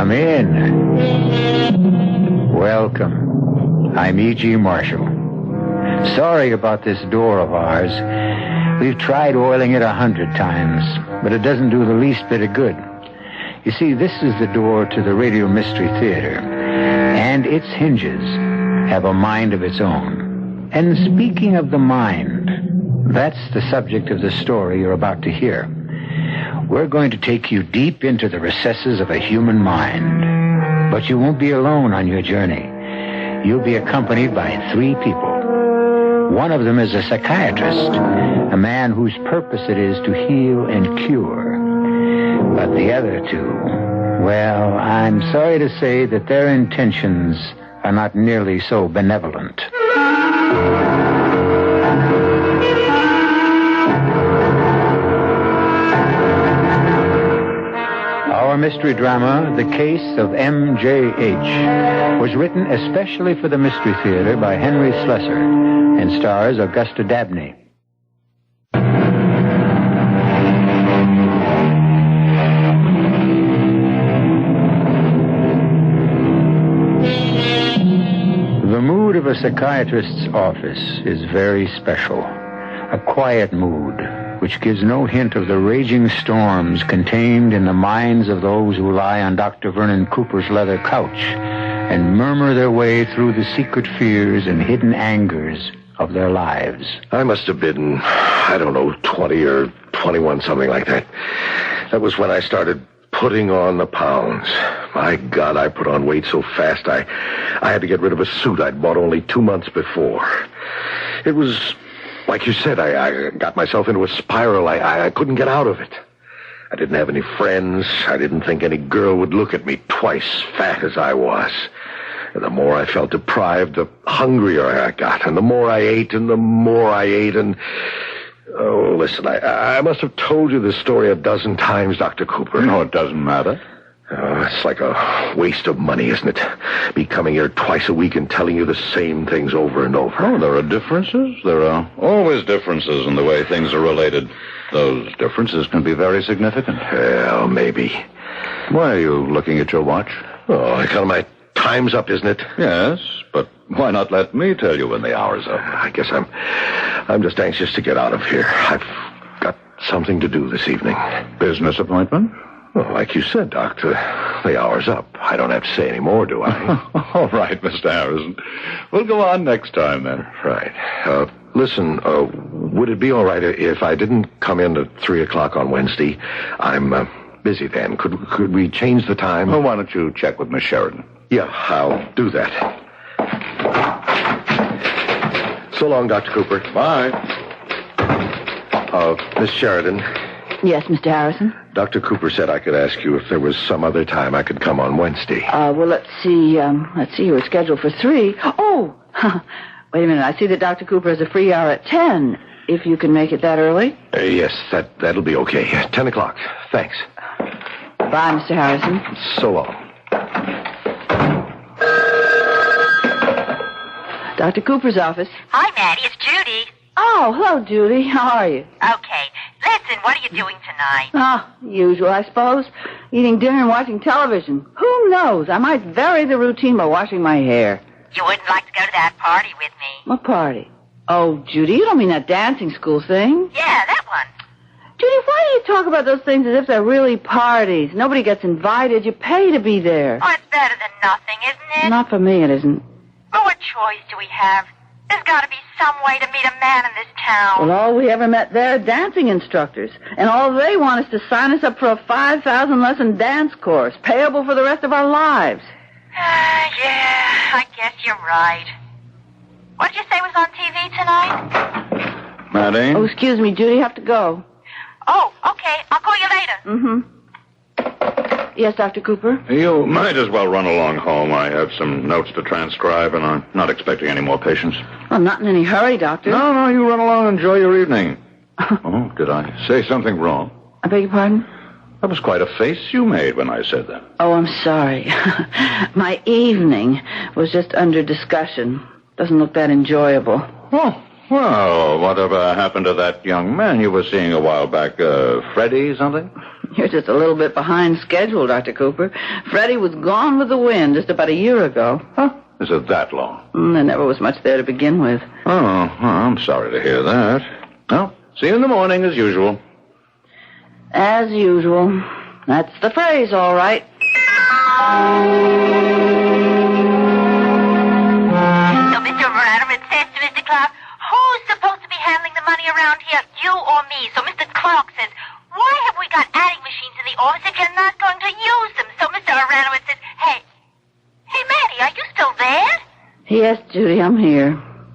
Come in. Welcome. I'm E.G. Marshall. Sorry about this door of ours. We've tried oiling it 100 times, but it doesn't do the least bit of good. You see, this is the door to the Radio Mystery Theater, and its hinges have a mind of its own. And speaking of the mind, that's the subject of the story you're about to hear. We're going to take you deep into the recesses of a human mind. But you won't be alone on your journey. You'll be accompanied by 3 people. One of them is a psychiatrist, a man whose purpose it is to heal and cure. But the other 2, well, I'm sorry to say that their intentions are not nearly so benevolent. Our mystery drama, The Case of M.J.H., was written especially for the Mystery Theater by Henry Slessor and stars Augusta Dabney. The mood of a psychiatrist's office is very special. A quiet mood, which gives no hint of the raging storms contained in the minds of those who lie on Dr. Vernon Cooper's leather couch and murmur their way through the secret fears and hidden angers of their lives. I must have been, 20 or 21, something like that. That was when I started putting on the pounds. My God, I put on weight so fast I had to get rid of a suit I'd bought only 2 months before. It was... like you said, I got myself into a spiral. I couldn't get out of it. I didn't have any friends. I didn't think any girl would look at me twice, fat as I was. And the more I felt deprived, the hungrier I got. And the more I ate, and the more I ate, and... Oh, listen, I must have told you this story a dozen times, Dr. Cooper. No, it doesn't matter. It's like a waste of money, isn't it? Me coming here twice a week and telling you the same things over and over. Oh, there are differences. There are always differences in the way things are related. Those differences can be very significant. Well, maybe. Why are you looking at your watch? Oh, I got my time's up, isn't it? Yes, but why not let me tell you when the hour's up? I guess I'm just anxious to get out of here. I've got something to do this evening. Business appointment? Well, like you said, Doctor, the hour's up. I don't have to say any more, do I? All right, Mr. Harrison. We'll go on next time, then. Right. Listen, would it be all right if I didn't come in at 3 o'clock on Wednesday? I'm busy then. Could we change the time? Well, why don't you check with Miss Sheridan? Yeah, I'll do that. So long, Dr. Cooper. Bye. Miss Sheridan. Yes, Mr. Harrison? Dr. Cooper said I could ask you if there was some other time I could come on Wednesday. Well, let's see. You were scheduled for 3. Oh, wait a minute. I see that Dr. Cooper has a free hour at 10. If you can make it that early? Yes, that'll be okay. 10 o'clock. Thanks. Bye, Mr. Harrison. So long. Dr. Cooper's office. Hi, Maddie. It's Judy. Oh, hello, Judy. How are you? Okay. Listen, what are you doing tonight? Usual, I suppose. Eating dinner and watching television. Who knows? I might vary the routine by washing my hair. You wouldn't like to go to that party with me? What party? Oh, Judy, you don't mean that dancing school thing? Yeah, that one. Judy, why do you talk about those things as if they're really parties? Nobody gets invited. You pay to be there. Oh, it's better than nothing, isn't it? Not for me, it isn't. Well, what choice do we have? There's got to be some way to meet a man in this town. Well, all we ever met there are dancing instructors. And all they want is to sign us up for a 5,000-lesson dance course, payable for the rest of our lives. Yeah, I guess you're right. What did you say was on TV tonight? Maddie? Oh, excuse me, Judy, have to go. Oh, okay. I'll call you later. Mm-hmm. Yes, Dr. Cooper? You might as well run along home. I have some notes to transcribe, and I'm not expecting any more patients. I'm not in any hurry, Doctor. No, you run along and enjoy your evening. Oh, did I say something wrong? I beg your pardon? That was quite a face you made when I said that. Oh, I'm sorry. My evening was just under discussion. Doesn't look that enjoyable. Oh, Well, whatever happened to that young man you were seeing a while back? Freddie something? You're just a little bit behind schedule, Dr. Cooper. Freddie was gone with the wind just about a year ago. Huh? Is it that long? There never was much there to begin with. Oh, I'm sorry to hear that. Well, see you in the morning as usual. As usual. That's the phrase, all right. So Mr. Radovitz says to Mr. Clark, who's supposed to be handling the money around here, you or me? So Mr. Clark says, why have we got adding machines in the office if you're not going to use them? So Mr. Radovitz says, hey, Matty, are you still there? Yes, Judy, I'm here.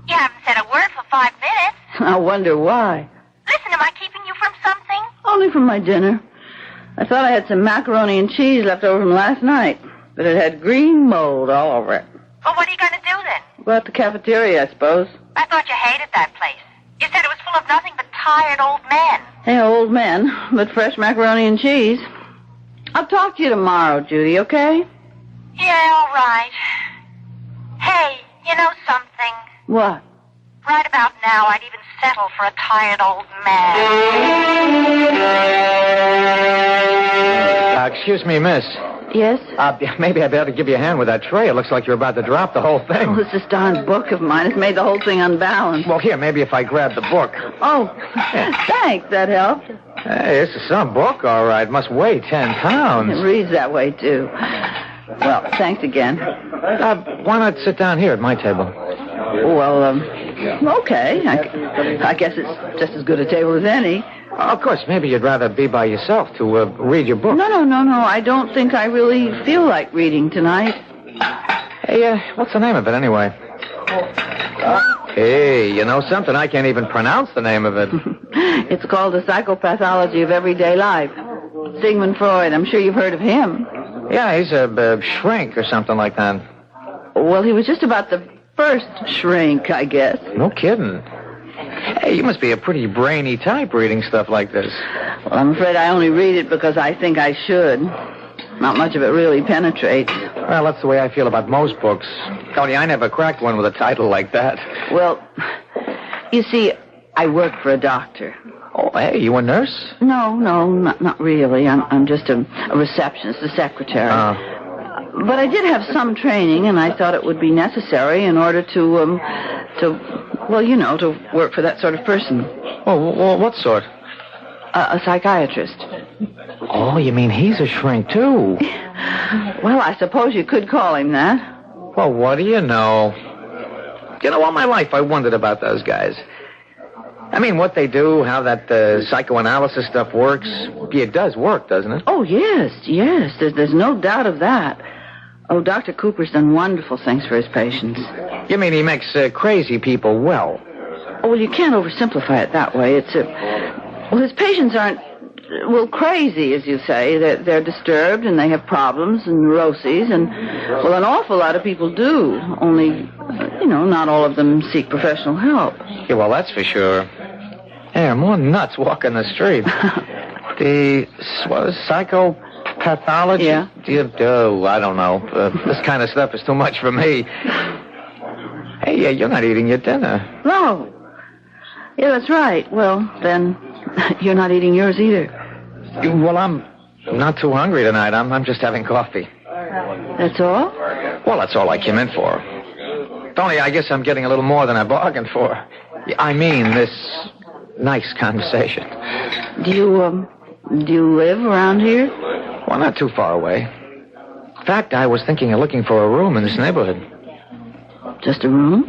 You haven't said a word for 5 minutes. I wonder why. Listen, am I keeping you from something? Only from my dinner. I thought I had some macaroni and cheese left over from last night, but it had green mold all over it. Well, what are you going to do then? Go out to the cafeteria, I suppose. I thought you hated that place. You said it was full of nothing but tired old men. Hey, old men, but fresh macaroni and cheese. I'll talk to you tomorrow, Judy, okay? Yeah, all right. Hey, you know something? What? Right about now, I'd even settle for a tired old man. Excuse me, miss. Yes? Maybe I'd better give you a hand with that tray. It looks like you're about to drop the whole thing. Oh, this darn book of mine has made the whole thing unbalanced. Well, here, maybe if I grab the book. Oh, thanks. That helped. Hey, this is some book, all right. Must weigh 10 pounds. It reads that way, too. Well, thanks again. Why not sit down here at my table? Well, okay. I guess it's just as good a table as any. Of course, maybe you'd rather be by yourself to read your book. No. I don't think I really feel like reading tonight. Hey, what's the name of it, anyway? Hey, you know something? I can't even pronounce the name of it. It's called The Psychopathology of Everyday Life. Sigmund Freud. I'm sure you've heard of him. Yeah, he's a shrink or something like that. Well, he was just about the first shrink, I guess. No kidding. Hey, you must be a pretty brainy type reading stuff like this. Well, I'm afraid I only read it because I think I should. Not much of it really penetrates. Well, that's the way I feel about most books. Only I never cracked one with a title like that. Well, you see, I work for a doctor. Oh, hey, you a nurse? No, not really. I'm just a receptionist, a secretary. But I did have some training, and I thought it would be necessary in order to work for that sort of person. Oh, what sort? A psychiatrist. Oh, you mean he's a shrink, too? Well, I suppose you could call him that. Well, what do you know? You know, all my life I wondered about those guys. I mean, what they do, how that psychoanalysis stuff works. It does work, doesn't it? Oh, yes. There's no doubt of that. Oh, Dr. Cooper's done wonderful things for his patients. You mean he makes crazy people well? Oh, well, you can't oversimplify it that way. Well, his patients aren't, crazy, as you say. They're disturbed, and they have problems and neuroses, and, well, an awful lot of people do. Only, not all of them seek professional help. Yeah, well, that's for sure. There are more nuts walking the street. Psychopathology? Yeah. I don't know. This kind of stuff is too much for me. Hey, you're not eating your dinner. No. Yeah, that's right. Well, then, you're not eating yours either. Well, I'm not too hungry tonight. I'm just having coffee. That's all? Well, that's all I came in for. Only I guess I'm getting a little more than I bargained for. I mean, this nice conversation. Do you live around here? Well, not too far away. In fact, I was thinking of looking for a room in this neighborhood. Just a room?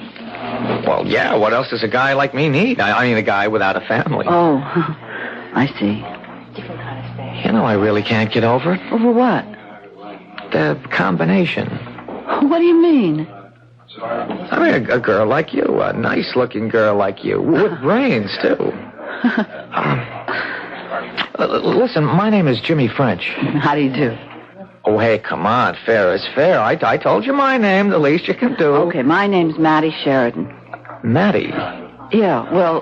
Well, yeah, what else does a guy like me need? I mean, a guy without a family. Oh, I see. You know, I really can't get over it. Over what? The combination. What do you mean? I mean, a girl like you, a nice-looking girl like you, with brains, too. Listen, my name is Jimmy French. How do you do? Oh, hey, come on. Fair is fair. I told you my name, the least you can do. Okay, my name's Mattie Sheridan. Mattie? Yeah, well,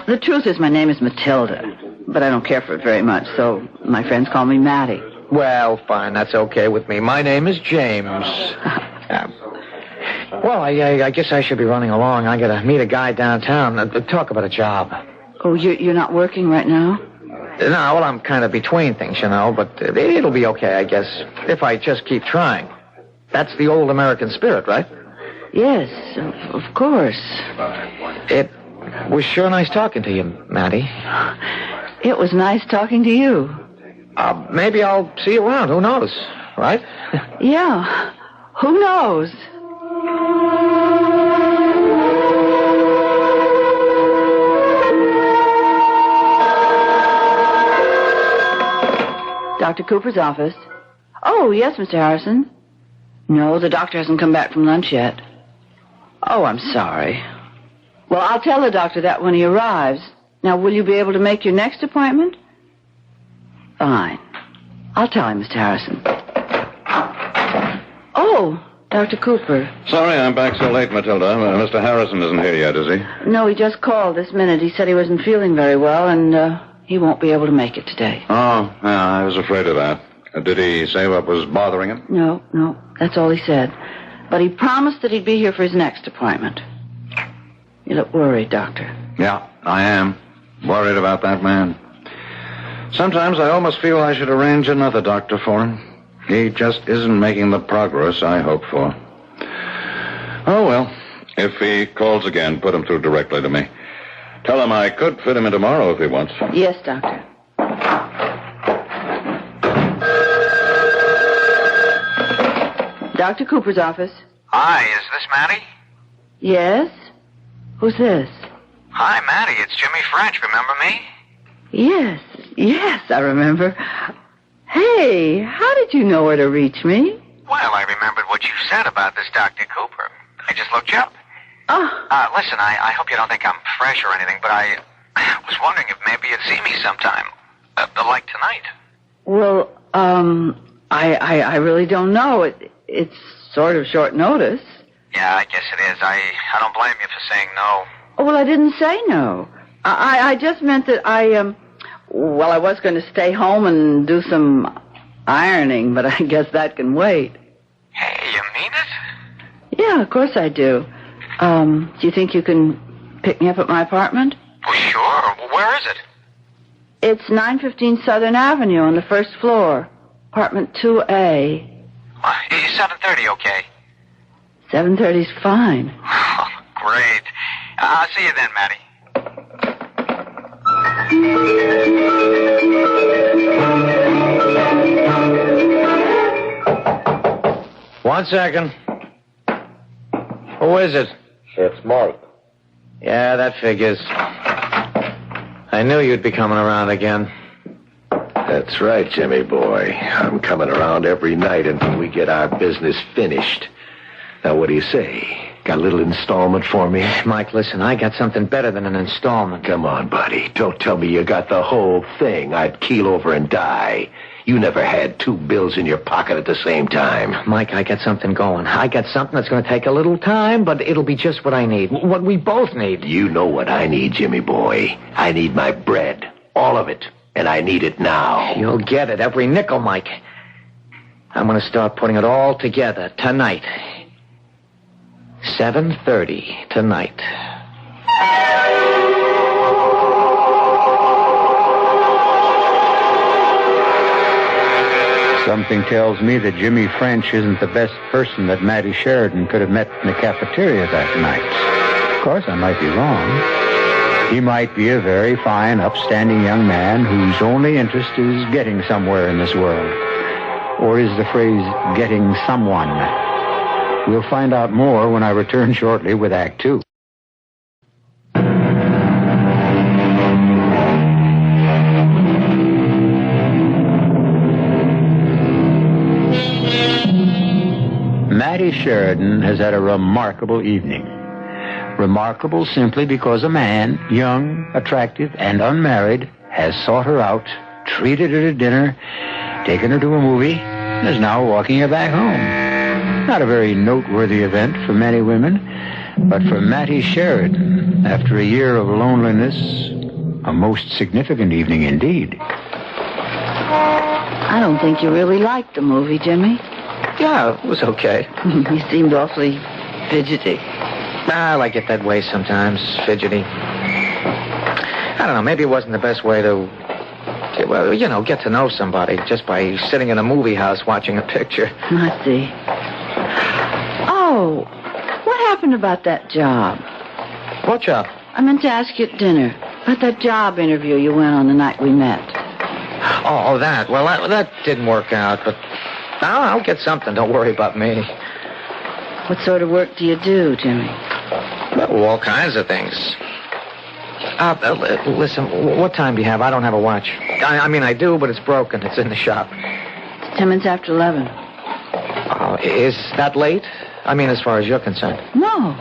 the truth is my name is Matilda, but I don't care for it very much, so my friends call me Mattie. Well, fine, that's okay with me. My name is James. Well, I guess I should be running along. I gotta meet a guy downtown. Talk about a job. Oh, you're not working right now? No, well, I'm kind of between things, but it'll be okay, I guess, if I just keep trying. That's the old American spirit, right? Yes, of course. It was sure nice talking to you, Maddie. It was nice talking to you. Maybe I'll see you around. Who knows, right? Yeah, who knows? Dr. Cooper's office. Oh, yes, Mr. Harrison. No, the doctor hasn't come back from lunch yet. Oh, I'm sorry. Well, I'll tell the doctor that when he arrives. Now, will you be able to make your next appointment? Fine. I'll tell him, Mr. Harrison. Oh, Dr. Cooper. Sorry I'm back so late, Matilda. Mr. Harrison isn't here yet, is he? No, he just called this minute. He said he wasn't feeling very well, and he won't be able to make it today. Oh, yeah, I was afraid of that. Did he say what was bothering him? No, that's all he said. But he promised that he'd be here for his next appointment. You look worried, Doctor. Yeah, I am. Worried about that man. Sometimes I almost feel I should arrange another doctor for him. He just isn't making the progress I hoped for. Oh, well, if he calls again, put him through directly to me. Tell him I could fit him in tomorrow if he wants. Yes, Doctor. Dr. Cooper's office. Hi, is this Matty? Yes? Who's this? Hi, Matty. It's Jimmy French. Remember me? Yes, I remember. Hey, how did you know where to reach me? Well, I remembered what you said about this Dr. Cooper. I just looked you up. Oh. Listen, I hope you don't think I'm fresh or anything, but I was wondering if maybe you'd see me sometime. Like tonight. Well, I really don't know. It's sort of short notice. Yeah, I guess it is. I don't blame you for saying no. Oh, well, I didn't say no. I just meant that I was going to stay home and do some ironing, but I guess that can wait. Hey, you mean it? Yeah, of course I do. Do you think you can pick me up at my apartment? Well, sure. Where is it? It's 915 Southern Avenue on the first floor. Apartment 2A. Is 7:30 okay? 7:30's fine. Oh, great. I'll see you then, Matty. 1 second. Who is it? It's Mark. Yeah, that figures. I knew you'd be coming around again. That's right, Jimmy boy. I'm coming around every night until we get our business finished. Now, what do you say? Got a little installment for me? Mike, listen, I got something better than an installment. Come on, buddy. Don't tell me you got the whole thing. I'd keel over and die. You never had 2 bills in your pocket at the same time. Mike, I got something going. I got something that's going to take a little time, but it'll be just what I need. What we both need. You know what I need, Jimmy boy. I need my bread. All of it. And I need it now. You'll get it. Every nickel, Mike. I'm going to start putting it all together tonight. 7:30 tonight. Something tells me that Jimmy French isn't the best person that Matty Sheridan could have met in the cafeteria that night. Of course, I might be wrong. He might be a very fine, upstanding young man whose only interest is getting somewhere in this world. Or is the phrase getting someone? We'll find out more when I return shortly with Act 2. Matty Sheridan has had a remarkable evening. Remarkable simply because a man, young, attractive, and unmarried, has sought her out, treated her to dinner, taken her to a movie, and is now walking her back home. Not a very noteworthy event for many women, but for Matty Sheridan, after a year of loneliness, a most significant evening indeed. I don't think you really liked the movie, Jimmy. Yeah, it was okay. You seemed awfully Fidgety. I like it that way sometimes, fidgety. I don't know, maybe it wasn't the best way to, well, you know, get to know somebody just by sitting in a movie house watching a picture. I see. Oh, what happened about that job? What job? I meant to ask you at dinner about that job interview you went on the night we met. Oh, that. Well, that didn't work out, but I'll get something. Don't worry about me. What sort of work do you do, Jimmy? Well, all kinds of things. Listen, what time do you have? I don't have a watch. I mean, I do, but it's broken. It's in the shop. It's 10 minutes after 11. Oh, is that late? I mean, as far as you're concerned. No,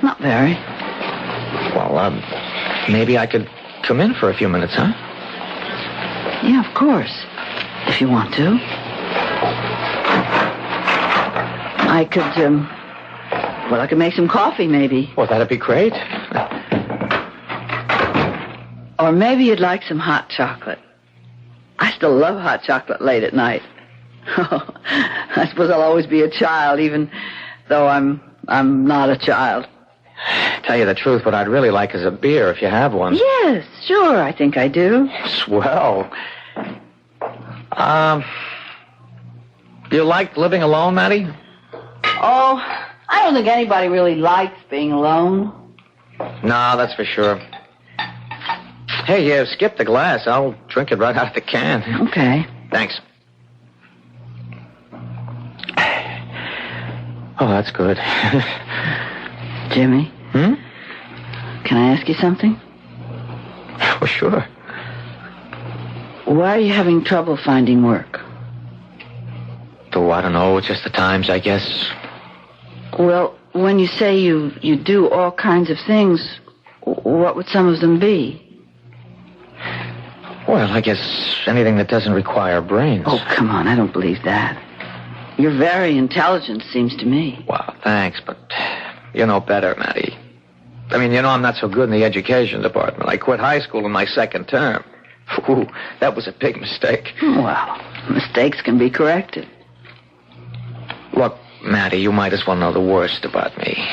not very. Well, maybe I could come in for a few minutes, huh? Yeah, of course. If you want to. I could, I could make some coffee, maybe. Well, that'd be great. Or maybe you'd like some hot chocolate. I still love hot chocolate late at night. I suppose I'll always be a child, even though I'm not a child. Tell you the truth, what I'd really like is a beer, if you have one. Yes, sure, I think I do. Swell. You like living alone, Matty? Oh, I don't think anybody really likes being alone. No, that's for sure. Hey, you skipped the glass. I'll drink it right out of the can. Okay. Thanks. Oh, that's good. Jimmy? Hmm? Can I ask you something? Oh, sure. Why are you having trouble finding work? Oh, I don't know. It's just the times, I guess. Well, when you say you do all kinds of things, what would some of them be? Well, I guess anything that doesn't require brains. Oh, come on. I don't believe that. You're very intelligent, seems to me. Well, thanks, but you know better, Matty. I mean, you know I'm not so good in the education department. I quit high school in my second term. Ooh, that was a big mistake. Well, mistakes can be corrected. Look, Matty, you might as well know the worst about me.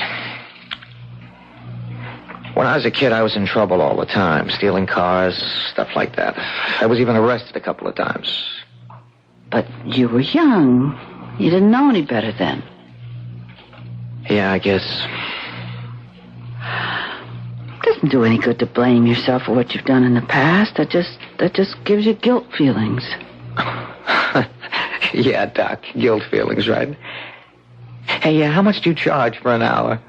When I was a kid, I was in trouble all the time. Stealing cars, stuff like that. I was even arrested a couple of times. But you were young. You didn't know any better then. Yeah, I guess. It doesn't do any good to blame yourself for what you've done in the past. That just gives you guilt feelings. Yeah, Doc. Guilt feelings, right? Hey, how much do you charge for an hour?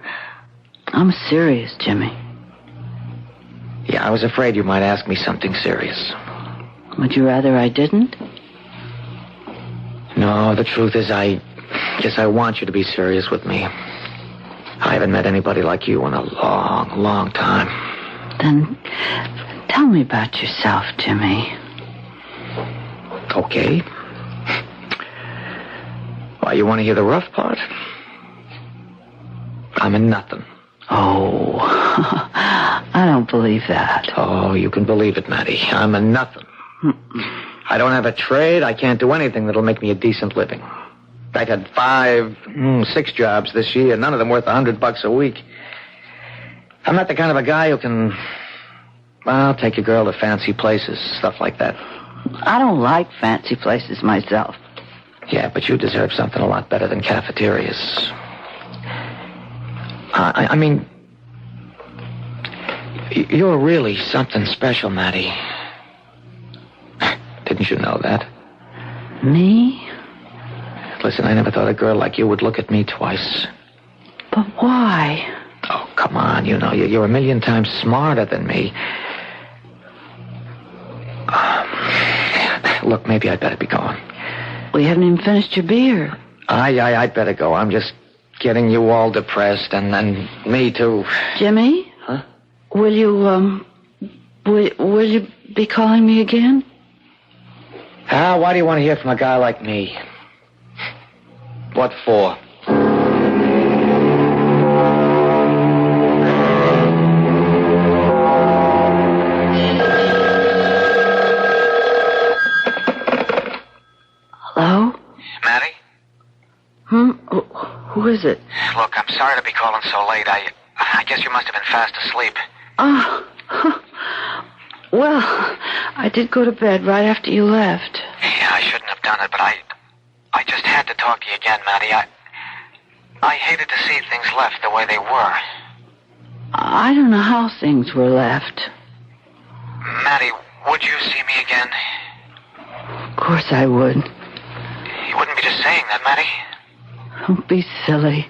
I'm serious, Jimmy. Yeah, I was afraid you might ask me something serious. Would you rather I didn't? No, the truth is I want you to be serious with me. I haven't met anybody like you in a long, long time. Then tell me about yourself, Jimmy. Okay. Why, you want to hear the rough part? I'm a nothing. Oh, I don't believe that. Oh, you can believe it, Matty. I'm a nothing. I don't have a trade. I can't do anything that'll make me a decent living. I've had 6 jobs this year, none of them worth $100 a week. I'm not the kind of a guy who can, well, take a girl to fancy places, stuff like that. I don't like fancy places myself. Yeah, but you deserve something a lot better than cafeterias. I mean, you're really something special, Matty. Didn't you know that? Me? Listen, I never thought a girl like you would look at me twice. But why? Oh, come on, you know, you're a million times smarter than me. Look, maybe I'd better be going. Well, you haven't even finished your beer. I'd better go. I'm just getting you all depressed, and me too. Jimmy? Huh? Will you be calling me again? Why do you want to hear from a guy like me? What for? Hello? Matty? Hmm? Who is it? Look, I'm sorry to be calling so late. I guess you must have been fast asleep. Oh. Well, I did go to bed right after you left. Yeah, I shouldn't have done it, but I just had to talk to you again, Maddie. I hated to see things left the way they were. I don't know how things were left. Maddie, would you see me again? Of course I would. You wouldn't be just saying that, Maddie. Don't be silly.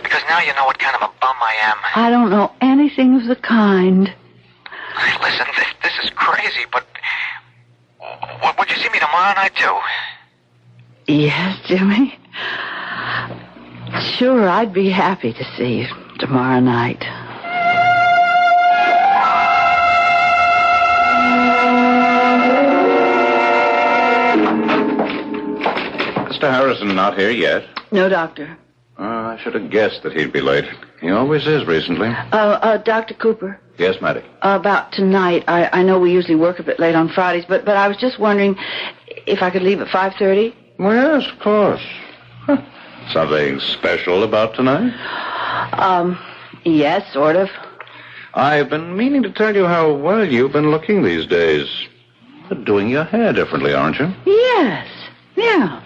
Because now you know what kind of a bum I am. I don't know anything of the kind. Listen, this is crazy, but would you see me tomorrow night, too? Yes, Jimmy. Sure, I'd be happy to see you tomorrow night. Mr. Harrison not here yet? No, Doctor. I should have guessed that he'd be late. He always is recently. Dr. Cooper. Yes, Maddie. About tonight. I know we usually work a bit late on Fridays, but I was just wondering if I could leave at 5:30. Well, yes, of course. Huh. Something special about tonight? Yes, sort of. I've been meaning to tell you how well you've been looking these days. You're doing your hair differently, aren't you? Yes. Yeah.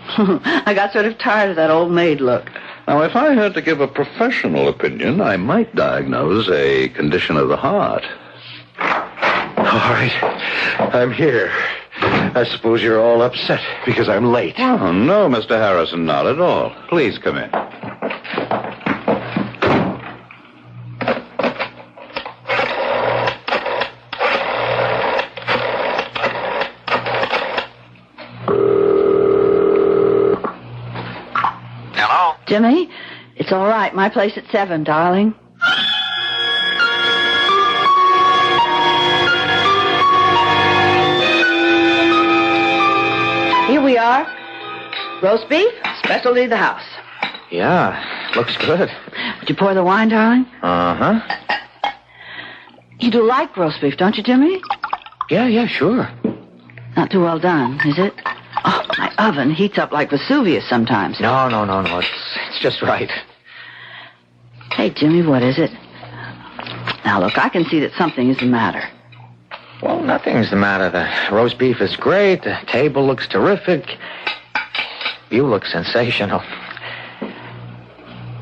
I got sort of tired of that old maid look. Now, if I had to give a professional opinion, I might diagnose a condition of the heart. All right. I'm here. I suppose you're all upset because I'm late. Oh, no, Mr. Harrison, not at all. Please come in. Hello? Jimmy, it's all right. My place at 7, darling. Here we are. Roast beef, specialty of the house. Yeah, looks good. Would you pour the wine, darling? Uh-huh. You do like roast beef, don't you, Jimmy? Yeah, sure. Not too well done, is it? Oh, my oven heats up like Vesuvius sometimes. No. It's just right. Hey, Jimmy, what is it? Now, look, I can see that something is the matter. Well, nothing's the matter. The roast beef is great. The table looks terrific. You look sensational.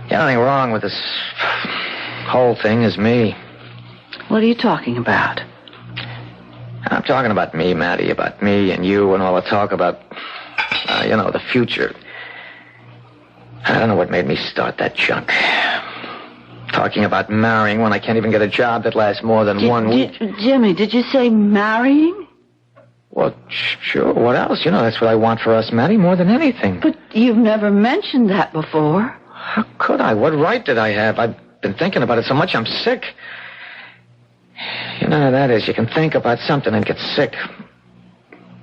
The only thing wrong with this whole thing is me. What are you talking about? I'm talking about me, Maddie, about me and you and all the talk about, the future. I don't know what made me start that junk. Talking about marrying when I can't even get a job that lasts more than 1 week. Jimmy, did you say marrying? Well, sure. What else? That's what I want for us, Maddie, more than anything. But you've never mentioned that before. How could I? What right did I have? I've been thinking about it so much I'm sick. You know how that is. You can think about something and get sick.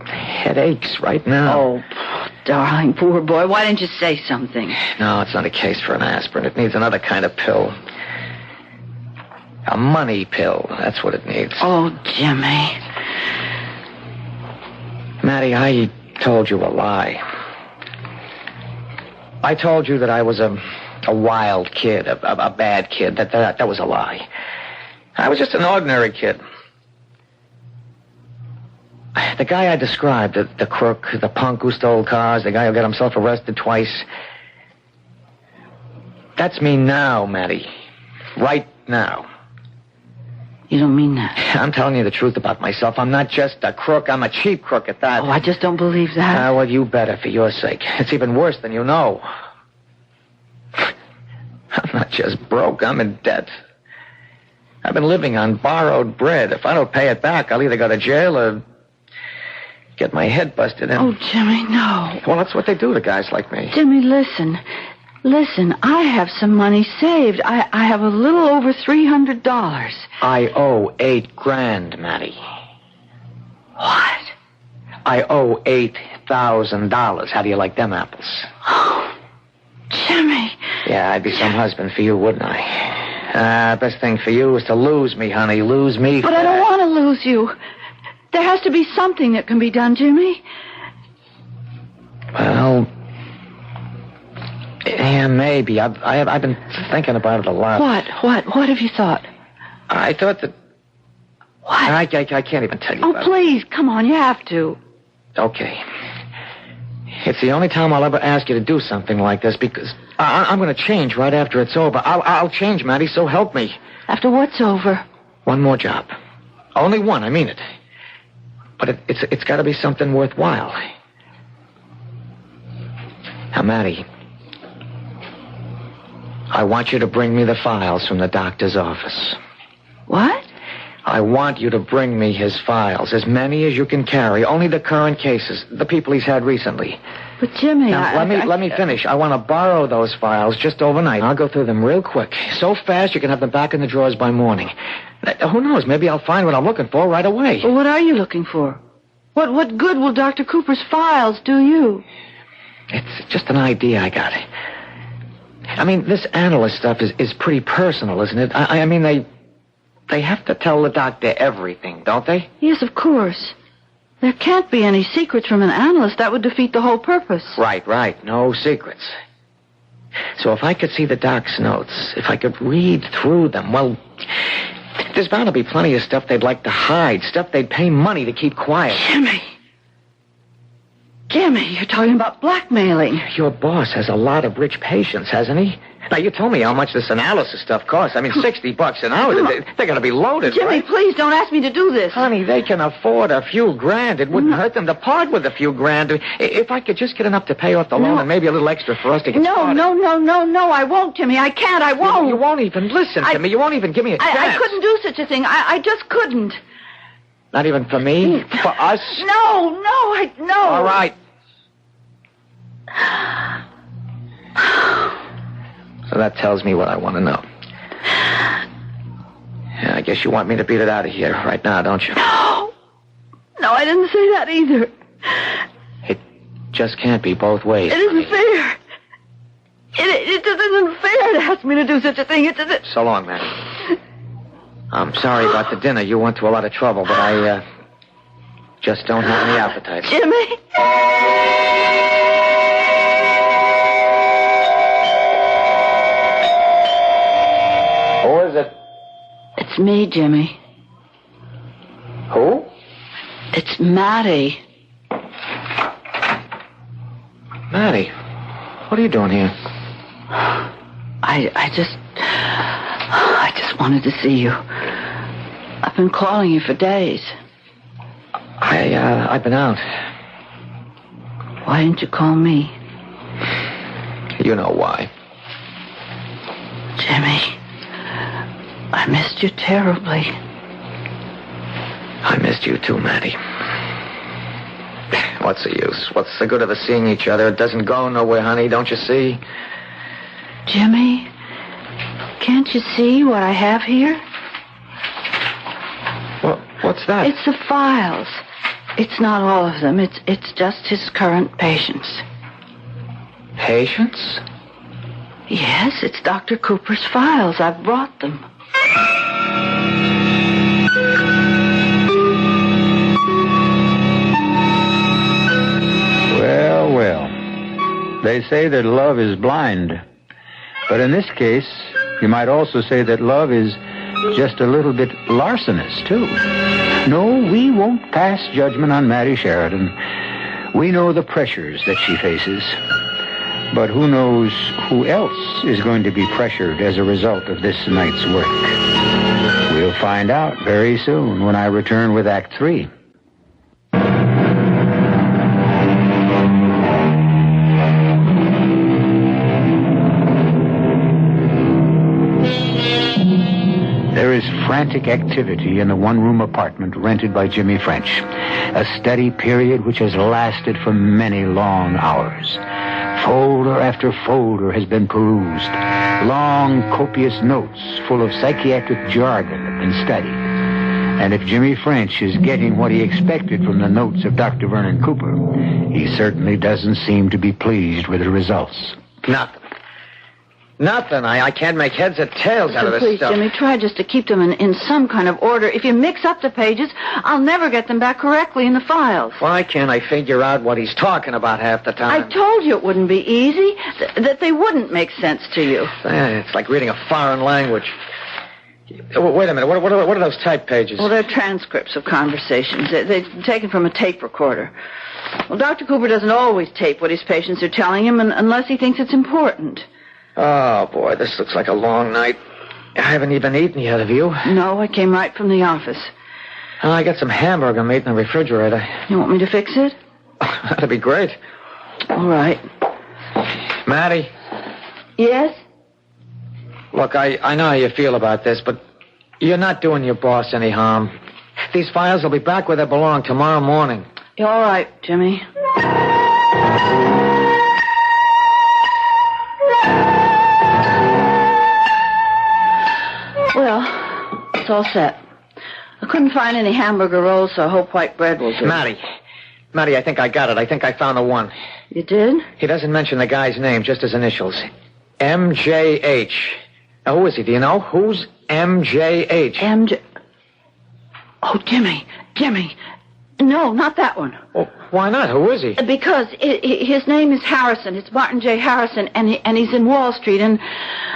Head aches right now. Oh, darling, poor boy. Why didn't you say something? No, it's not a case for an aspirin. It needs another kind of pill. A money pill. That's what it needs. Oh, Jimmy. Maddie, I told you a lie. I told you that I was a wild kid, a bad kid. That was a lie. I was just an ordinary kid. The guy I described, the crook, the punk who stole cars, the guy who got himself arrested twice. That's me now, Maddie. Right now. You don't mean that. I'm telling you the truth about myself. I'm not just a crook. I'm a cheap crook at that. Oh, I just don't believe that. Well, you better, for your sake. It's even worse than you know. I'm not just broke. I'm in debt. I've been living on borrowed bread. If I don't pay it back, I'll either go to jail or get my head busted in. Oh, Jimmy, no. Well, that's what they do to guys like me. Jimmy, listen. Listen, I have some money saved. I have a little over $300. I owe $8,000, Maddie. What? I owe $8,000. How do you like them apples? Oh, Jimmy. Yeah, I'd be some husband for you, wouldn't I? Best thing for you is to lose me, honey. Lose me. But I don't want to lose you. There has to be something that can be done, Jimmy. Well, Yeah, maybe. I've been thinking about it a lot. What have you thought? I thought that... What? I can't even tell you Oh, about please, come on, you have to. it. Okay. It's the only time I'll ever ask you to do something like this because I'm going to change right after it's over. I'll change, Maddie, so help me. After what's over? One more job. Only one, I mean it. But it's got to be something worthwhile. Now, Maddie, I want you to bring me the files from the doctor's office. What? I want you to bring me his files, as many as you can carry, only the current cases, the people he's had recently. But, Jimmy, Now, let me finish. I want to borrow those files just overnight. I'll go through them real quick. So fast you can have them back in the drawers by morning. Who knows? Maybe I'll find what I'm looking for right away. Well, what are you looking for? What good will Dr. Cooper's files do you? It's just an idea I got. I mean, this analyst stuff is pretty personal, isn't it? I mean, they have to tell the doctor everything, don't they? Yes, of course. There can't be any secrets from an analyst. That would defeat the whole purpose. Right. No secrets. So if I could see the doc's notes, if I could read through them, well, there's bound to be plenty of stuff they'd like to hide, stuff they'd pay money to keep quiet. Jimmy, you're talking about blackmailing. Your boss has a lot of rich patients, hasn't he? Now, you told me how much this analysis stuff costs. I mean, $60 an hour. They're going to be loaded, Jimmy, right? please don't ask me to do this. Honey, they can afford a few grand. It wouldn't hurt them to part with a few grand. If I could just get enough to pay off the loan and maybe a little extra for us to get started. No, I won't, Jimmy. I can't, I won't. You won't even listen to me. You won't even give me a chance. I couldn't do such a thing. I just couldn't. Not even for me? For us? No. All right. So that tells me what I want to know. Yeah, I guess you want me to beat it out of here right now, don't you? No, I didn't say that either. It just can't be both ways. It isn't fair. It just isn't fair to ask me to do such a thing. It isn't. So long, Maddie. I'm sorry about the dinner. You went to a lot of trouble, but I just don't have any appetite. Jimmy. Who is it? It's me, Jimmy. Who? It's Maddie. Maddie, what are you doing here? I just wanted to see you. I've been calling you for days. I've been out. Why didn't you call me? You know why. Jimmy, I missed you terribly. I missed you too, Maddie. What's the use? What's the good of us seeing each other? It doesn't go nowhere, honey, don't you see? Jimmy, can't you see what I have here? What's that? It's the files. It's not all of them. It's just his current patients. Patients? Yes, it's Dr. Cooper's files. I've brought them. Well. They say that love is blind. But in this case, you might also say that love is just a little bit larcenous, too. No, we won't pass judgment on Maddie Sheridan. We know the pressures that she faces. But who knows who else is going to be pressured as a result of this night's work? We'll find out very soon when I return with Act 3. There is frantic activity in the one-room apartment rented by Jimmy French. A steady period which has lasted for many long hours. Folder after folder has been perused. Long, copious notes full of psychiatric jargon have been studied. And if Jimmy French is getting what he expected from the notes of Dr. Vernon Cooper, he certainly doesn't seem to be pleased with the results. Nothing. Nothing. I can't make heads or tails out of this Please, stuff. Jimmy, try just to keep them in some kind of order. If you mix up the pages, I'll never get them back correctly in the files. Why can't I figure out what he's talking about half the time? I told you it wouldn't be easy, that they wouldn't make sense to you. It's like reading a foreign language. Wait a minute. What are those type pages? Well, they're transcripts of conversations. They're taken from a tape recorder. Well, Dr. Cooper doesn't always tape what his patients are telling him unless he thinks it's important. Oh, boy, this looks like a long night. I haven't even eaten yet, have you? No, I came right from the office. Oh, I got some hamburger meat in the refrigerator. You want me to fix it? That'd be great. All right. Maddie? Yes? Look, I know how you feel about this, but you're not doing your boss any harm. These files will be back where they belong tomorrow morning. You're all right, Jimmy. Well, it's all set. I couldn't find any hamburger rolls, so I hope white bread will do. Maddie, I think I got it. I think I found the one. You did? He doesn't mention the guy's name, just his initials. M.J.H. Now, who is he? Do you know? Who's M.J.H.? Oh, Jimmy. No, not that one. Well, why not? Who is he? Because his name is Harrison. It's Martin J. Harrison, and he's in Wall Street. And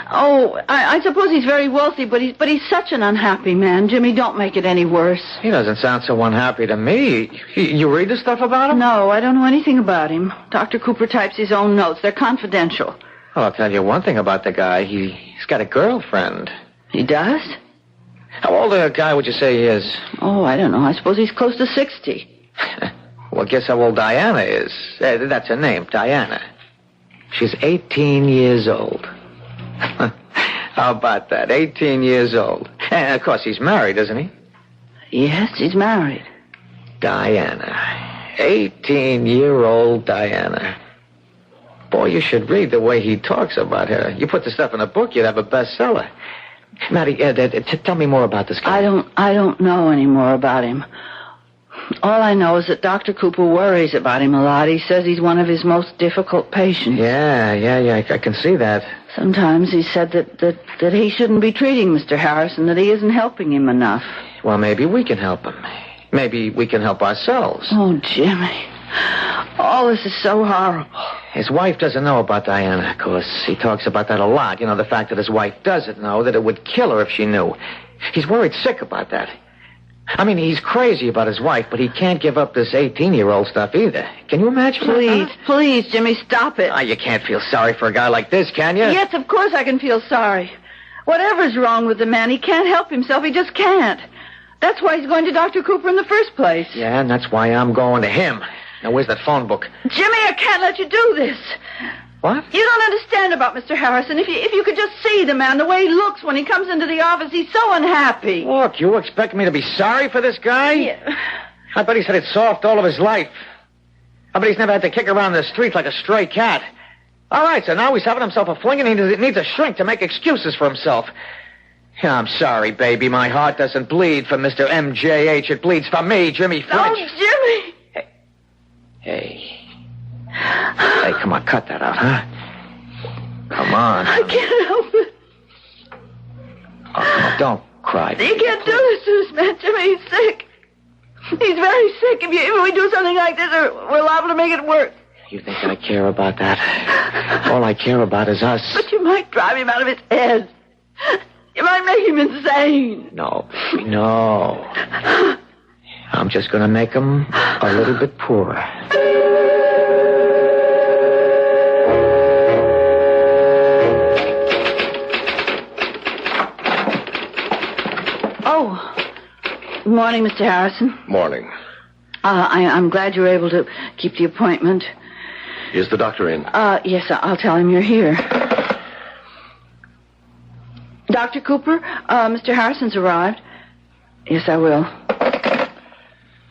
I suppose he's very wealthy, but he's such an unhappy man. Jimmy, don't make it any worse. He doesn't sound so unhappy to me. You read the stuff about him? No, I don't know anything about him. Dr. Cooper types his own notes. They're confidential. Well, I'll tell you one thing about the guy. He's got a girlfriend. He does? How old a guy would you say he is? Oh, I don't know. I suppose he's close to 60. Well, guess how old Diana is. That's her name, Diana. She's 18 years old. How about that? 18 years old. And, of course, he's married, isn't he? Yes, he's married. Diana. 18-year-old Diana. Boy, you should read the way he talks about her. You put the stuff in a book, you'd have a bestseller. Maddie, tell me more about this guy. I don't know any more about him. All I know is that Dr. Cooper worries about him a lot. He says he's one of his most difficult patients. Yeah, I can see that. Sometimes he said that he shouldn't be treating Mr. Harrison, that he isn't helping him enough. Well, maybe we can help him. Maybe we can help ourselves. Oh, Jimmy. All this is so horrible. His wife doesn't know about Diana, of course. He talks about that a lot. You know, the fact that his wife doesn't know, that it would kill her if she knew. He's worried sick about that. I mean, he's crazy about his wife, but he can't give up this 18-year-old stuff either. Can you imagine that? Please, Jimmy, stop it. You can't feel sorry for a guy like this, can you? Yes, of course I can feel sorry. Whatever's wrong with the man, he can't help himself. He just can't. That's why he's going to Dr. Cooper in the first place. Yeah, and that's why I'm going to him. Now, where's that phone book? Jimmy, I can't let you do this. What? You don't understand about Mr. Harrison. If you could just see the man, the way he looks when he comes into the office, he's so unhappy. Look, you expect me to be sorry for this guy? Yeah. I bet he's had it soft all of his life. I bet he's never had to kick around the streets like a stray cat. All right, so now he's having himself a fling and he needs a shrink to make excuses for himself. Yeah, I'm sorry, baby. My heart doesn't bleed for Mr. M.J.H. It bleeds for me, Jimmy French. Oh, Jimmy! Hey, come on, cut that out, huh? Come on. I can't help it. Oh, don't cry. You can't do this to this man, Jimmy. He's sick. He's very sick. If we do something like this, we're liable to make it worse. You think I care about that? All I care about is us. But you might drive him out of his head. You might make him insane. No, baby, no. I'm just going to make him a little bit poorer. Oh, good morning, Mr. Harrison. Morning. I'm glad you were able to keep the appointment. Is the doctor in? Yes, I'll tell him you're here. Dr. Cooper, Mr. Harrison's arrived. Yes, I will.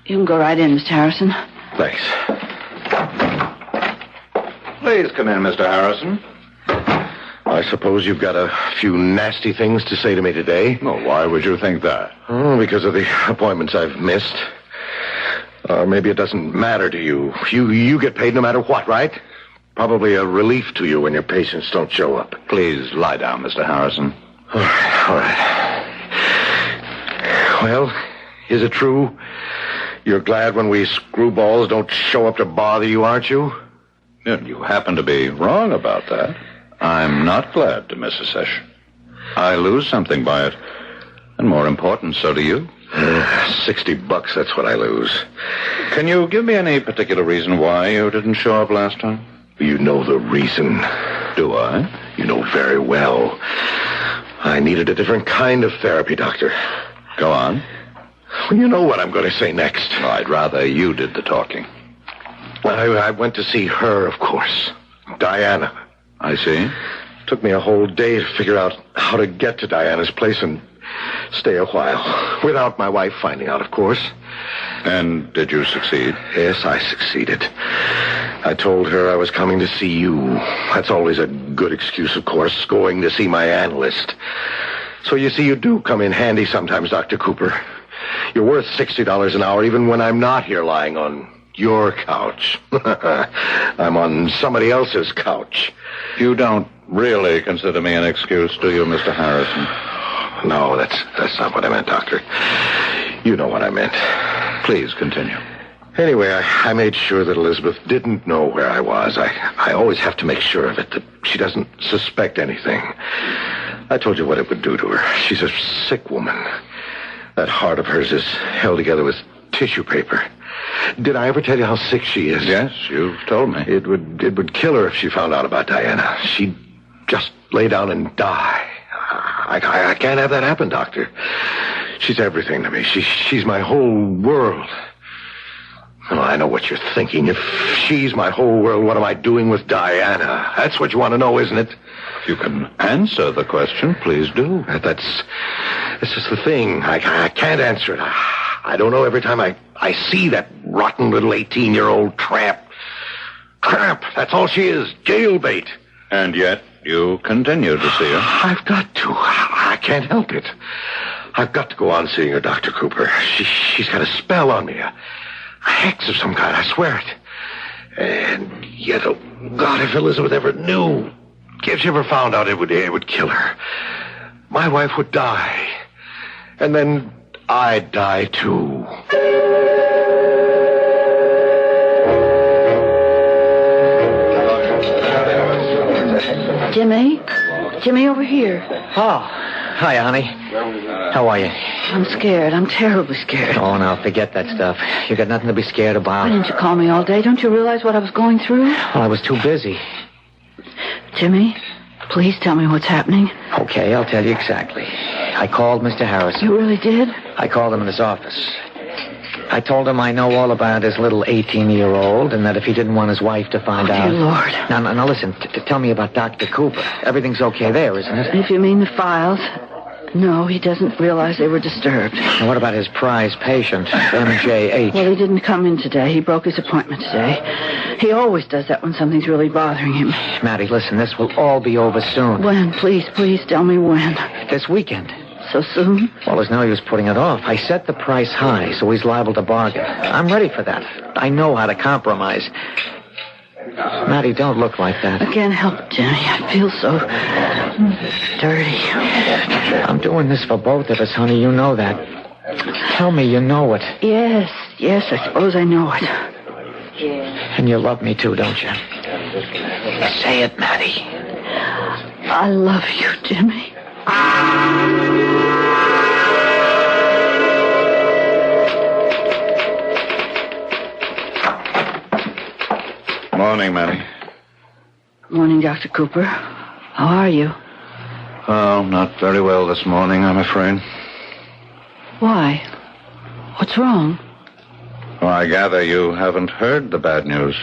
You can go right in, Mr. Harrison. Thanks. Please come in, Mr. Harrison. I suppose you've got a few nasty things to say to me today. Oh, why would you think that? Oh, because of the appointments I've missed. Maybe it doesn't matter to you. You get paid no matter what, right? probably a relief to you when your patients don't show up. Please lie down, Mr. Harrison. All right. Well, is it true? You're glad when we screwballs don't show up to bother you, aren't you? You happen to be wrong about that. I'm not glad to miss a session. I lose something by it. And more important, so do you. $60, that's what I lose. Can you give me any particular reason why you didn't show up last time? You know the reason. Do I? You know very well. I needed a different kind of therapy, Doctor. Go on. Well, you know what I'm going to say next. Well, I'd rather you did the talking. I went to see her, of course. Diana. I see. Took me a whole day to figure out how to get to Diana's place and stay a while. Without my wife finding out, of course. And did you succeed? Yes, I succeeded. I told her I was coming to see you. That's always a good excuse, of course, going to see my analyst. So you see, you do come in handy sometimes, Dr. Cooper. You're worth $60 an hour even when I'm not here lying on your couch. I'm on somebody else's couch. You don't really consider me an excuse, do you, Mr. Harrison? No, that's not what I meant, Doctor. You know what I meant. Please continue. Anyway, I made sure that Elizabeth didn't know where I was. I always have to make sure of it, that she doesn't suspect anything. I told you what it would do to her. She's a sick woman. That heart of hers is held together with tissue paper. Did I ever tell you how sick she is? Yes, you've told me. It would kill her if she found out about Diana. She'd just lay down and die. I can't have that happen, Doctor. She's everything to me. She's my whole world. Well, I know what you're thinking. If she's my whole world, what am I doing with Diana? That's what you want to know, isn't it? If you can answer the question, please do. That's just the thing. I can't answer it. I don't know every time I see that rotten little 18-year-old tramp. Tramp, that's all she is. Jailbait. And yet you continue to see her. I've got to. I can't help it. I've got to go on seeing her, Dr. Cooper. She's got a spell on me. A hex of some kind, I swear it. And yet, oh, God, if Elizabeth ever knew, if she ever found out, it would kill her. My wife would die. And then I'd die, too. Jimmy, over here. Oh, hi, honey. How are you? I'm scared. I'm terribly scared. Oh, now, forget that stuff. You got nothing to be scared about. Why didn't you call me all day? Don't you realize what I was going through? Well, I was too busy. Jimmy, please tell me what's happening. Okay, I'll tell you exactly. I called Mr. Harrison. You really did? I called him in his office. I told him I know all about his little 18-year-old and that if he didn't want his wife to find out... Dear Lord. Now listen, tell me about Dr. Cooper. Everything's okay there, isn't it? If you mean the files... No, he doesn't realize they were disturbed. Now, what about his prize patient, M.J.H.? Well, he didn't come in today. He broke his appointment today. He always does that when something's really bothering him. Maddie, listen, this will all be over soon. When? Please tell me when. This weekend. So soon? Well, there's no use putting it off. I set the price high, so he's liable to bargain. I'm ready for that. I know how to compromise. Maddie, don't look like that. I can't help it, Jimmy. I feel so dirty. I'm doing this for both of us, honey. You know that. Tell me you know it. Yes, I suppose I know it. And you love me too, don't you? Say it, Maddie. I love you, Jimmy. Morning, Maddie. Morning, Dr. Cooper. How are you? Oh, not very well this morning, I'm afraid. Why? What's wrong? Well, I gather you haven't heard the bad news.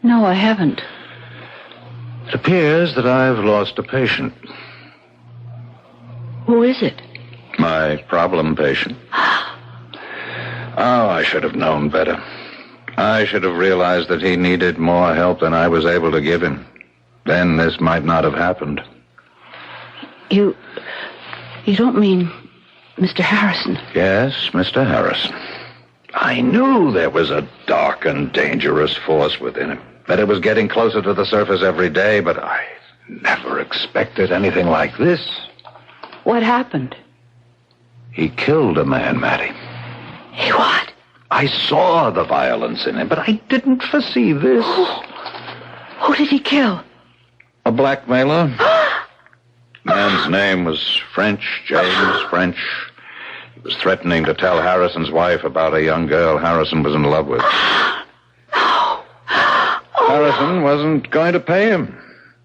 No, I haven't. It appears that I've lost a patient. Who is it? My problem patient. Oh, I should have known better. I should have realized that he needed more help than I was able to give him. Then this might not have happened. You don't mean Mr. Harrison? Yes, Mr. Harrison. I knew there was a dark and dangerous force within him. that it was getting closer to the surface every day, but I never expected anything like this. What happened? He killed a man, Matty. He what? I saw the violence in him, but I didn't foresee this. Who did he kill? A blackmailer. Man's name was French, James French. He was threatening to tell Harrison's wife about a young girl Harrison was in love with. Harrison wasn't going to pay him.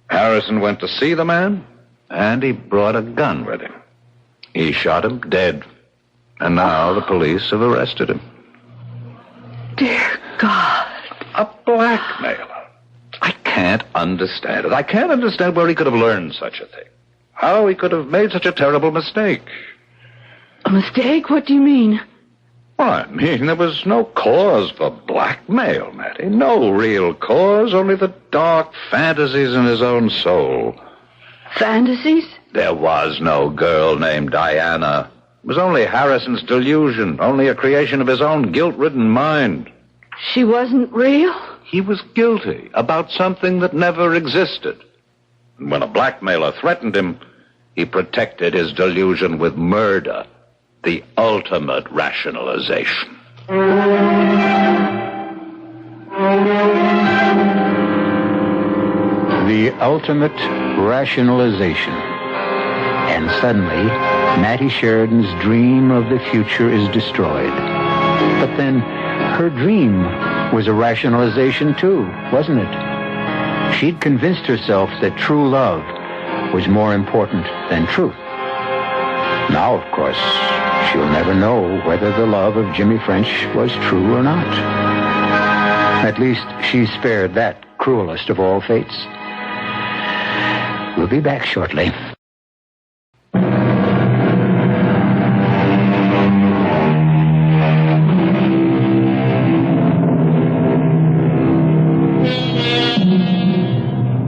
Harrison went to see the man, and he brought a gun with him. He shot him dead, and now the police have arrested him. Dear God. A blackmailer. I can't understand it. I can't understand where he could have learned such a thing. How he could have made such a terrible mistake. A mistake? What do you mean? Well, I mean, there was no cause for blackmail, Matty. No real cause, only the dark fantasies in his own soul. Fantasies? There was no girl named Diana. It was only Harrison's delusion, only a creation of his own guilt-ridden mind. She wasn't real? He was guilty about something that never existed. And when a blackmailer threatened him, he protected his delusion with murder. The ultimate rationalization. The ultimate rationalization. And suddenly, Mattie Sheridan's dream of the future is destroyed. But then, her dream was a rationalization too, wasn't it? She'd convinced herself that true love was more important than truth. Now, of course, she'll never know whether the love of Jimmy French was true or not. At least she's spared that cruelest of all fates. We'll be back shortly.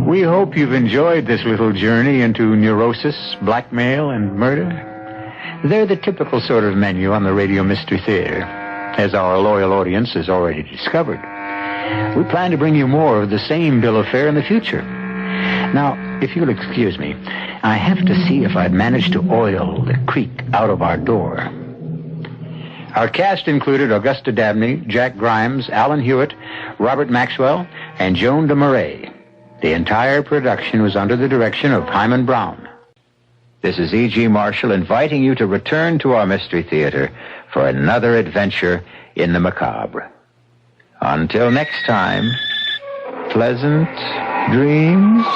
We hope you've enjoyed this little journey into neurosis, blackmail, and murder. They're the typical sort of menu on the Radio Mystery Theater, as our loyal audience has already discovered. We plan to bring you more of the same bill of fare in the future. Now, if you'll excuse me, I have to see if I've managed to oil the creak out of our door. Our cast included Augusta Dabney, Jack Grimes, Alan Hewitt, Robert Maxwell, and Joan DeMarais. The entire production was under the direction of Hyman Brown. This is E.G. Marshall inviting you to return to our Mystery Theater for another adventure in the macabre. Until next time, pleasant dreams.